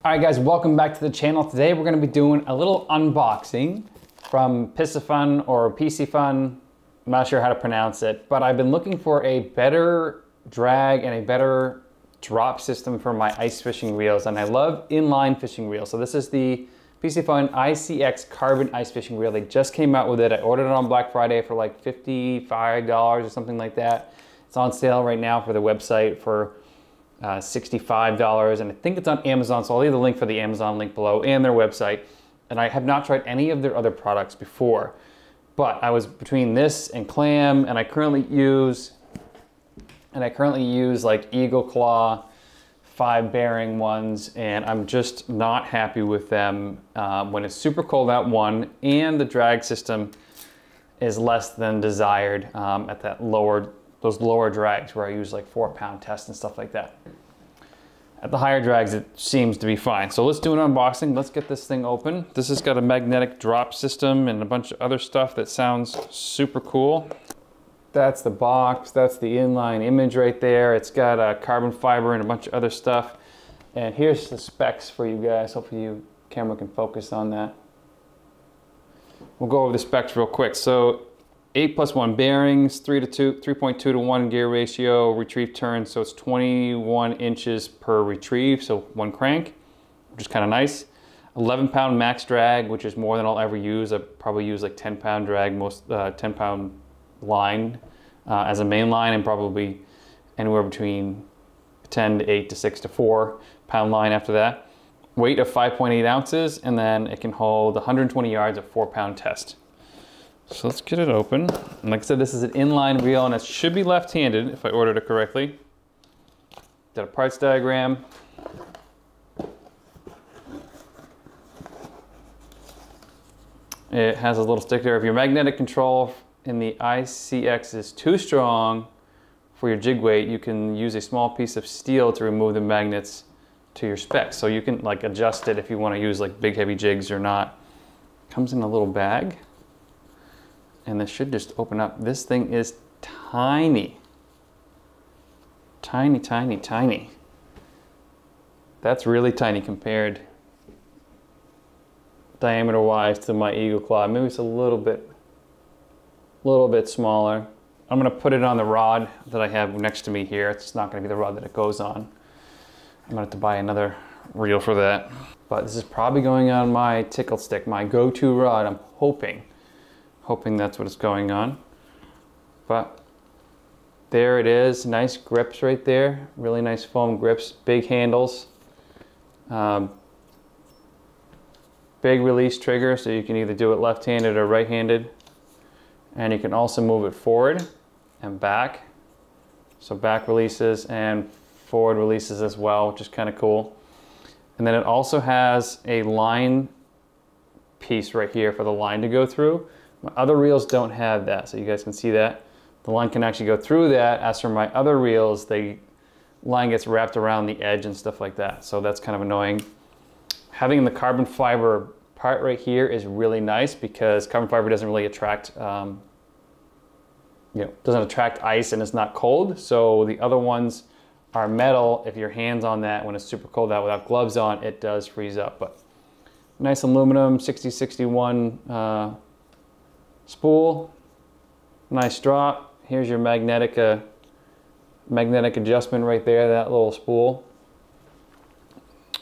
All right guys, welcome back to the channel. Today we're gonna be doing a little unboxing from Piscifun or Piscifun. I'm not sure how to pronounce it, but I've been looking for a better drag and a better drop system for my ice fishing reels, and I love inline fishing reels. So this is the Piscifun ICX carbon ice fishing reel. They just came out with it. I ordered it on Black Friday for like $55 or something like that. It's on sale right now for the website for $65, and I think it's on Amazon, so I'll leave the link for the Amazon link below and their website. And I have not tried any of their other products before, but I was between this and Clam, and I currently use like Eagle Claw 5 bearing ones, and I'm just not happy with them when it's super cold out, one, and the drag system is less than desired at that those lower drags where I use like 4-pound tests and stuff like that. At the higher drags, it seems to be fine. So let's do an unboxing. Let's get this thing open. This has got a magnetic drop system and a bunch of other stuff that sounds super cool. That's the box. That's the inline image right there. It's got a carbon fiber and a bunch of other stuff. And here's the specs for you guys. Hopefully your camera can focus on that. We'll go over the specs real quick. So 8+1 bearings, 3.2 to 1 gear ratio, retrieve turn, so it's 21 inches per retrieve, so one crank, which is kind of nice. 11-pound max drag, which is more than I'll ever use. I probably use like 10-pound drag, most 10-pound line as a main line, and probably anywhere between 10 to 8 to 6 to 4-pound line after that. Weight of 5.8 ounces, and then it can hold 120 yards at 4-pound test. So let's get it open. And like I said, this is an inline reel, and it should be left-handed if I ordered it correctly. Got a parts diagram. It has a little stick there. If your magnetic control in the ICX is too strong for your jig weight, you can use a small piece of steel to remove the magnets to your specs. So you can like adjust it if you want to use like big heavy jigs or not. Comes in a little bag. And this should just open up. This thing is tiny. Tiny, tiny, tiny. That's really tiny compared diameter-wise to my Eagle Claw. Maybe it's a little bit smaller. I'm gonna put it on the rod that I have next to me here. It's not gonna be the rod that it goes on. I'm gonna have to buy another reel for that. But this is probably going on my tickle stick, my go-to rod, I'm hoping that's what is going on. But there it is, nice grips right there, really nice foam grips, big handles, big release trigger, so you can either do it left-handed or right-handed, and you can also move it forward and back, so back releases and forward releases as well, which is kind of cool. And then it also has a line piece right here for the line to go through. My other reels don't have that, so you guys can see that. The line can actually go through that. As for my other reels, the line gets wrapped around the edge and stuff like that, so that's kind of annoying. Having the carbon fiber part right here is really nice because carbon fiber doesn't really attract, doesn't attract ice and it's not cold. So the other ones are metal. If your hand's on that when it's super cold out without gloves on, it does freeze up. But nice aluminum 6061 spool, nice drop. Here's your magnetic adjustment right there, that little spool.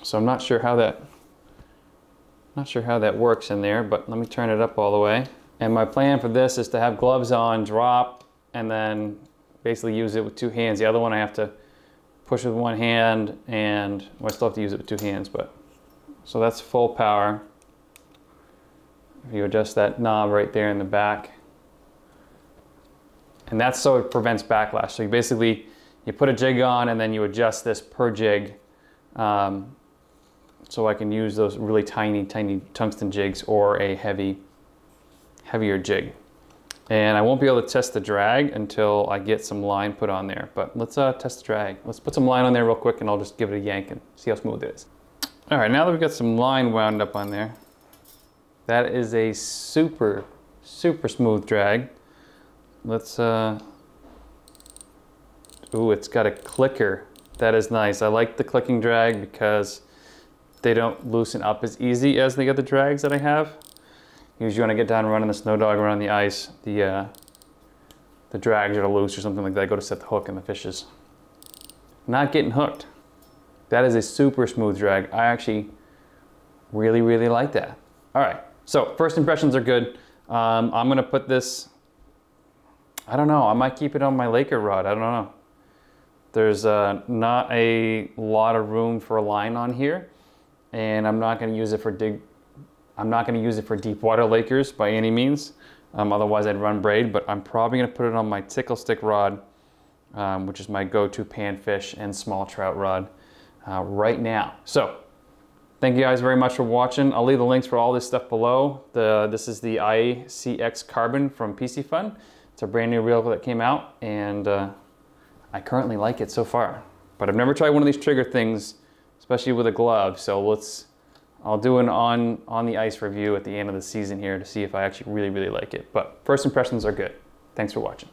So I'm not sure how that works in there, but let me turn it up all the way. And my plan for this is to have gloves on, drop, and then basically use it with 2 hands. The other one I have to push with 1 hand, and I still have to use it with 2 hands, but so that's full power. If you adjust that knob right there in the back. And that's so it prevents backlash. So you basically, you put a jig on and then you adjust this per jig. So I can use those really tiny, tiny tungsten jigs or a heavier jig. And I won't be able to test the drag until I get some line put on there. But let's test the drag. Let's put some line on there real quick and I'll just give it a yank and see how smooth it is. All right, now that we've got some line wound up on there, that is a super, super smooth drag. Let's, ooh, it's got a clicker. That is nice. I like the clicking drag because they don't loosen up as easy as the other drags that I have. Usually when I get down running the Snow Dog around the ice, the drags are loose or something like that. I go to set the hook and the fish is not getting hooked. That is a super smooth drag. I actually really, really like that. All right, so first impressions are good. I'm gonna put this, I don't know, I might keep it on my Laker rod, I don't know. There's not a lot of room for a line on here, and I'm not gonna use it for deep water Lakers by any means. Otherwise I'd run braid, but I'm probably gonna put it on my tickle stick rod, which is my go-to panfish and small trout rod right now. So, thank you guys very much for watching. I'll leave the links for all this stuff below. This is the ICX Carbon from Piscifun. It's a brand new reel that came out, and I currently like it so far. But I've never tried one of these trigger things, especially with a glove. So I'll do an on the ice review at the end of the season here to see if I actually really, really like it. But first impressions are good. Thanks for watching.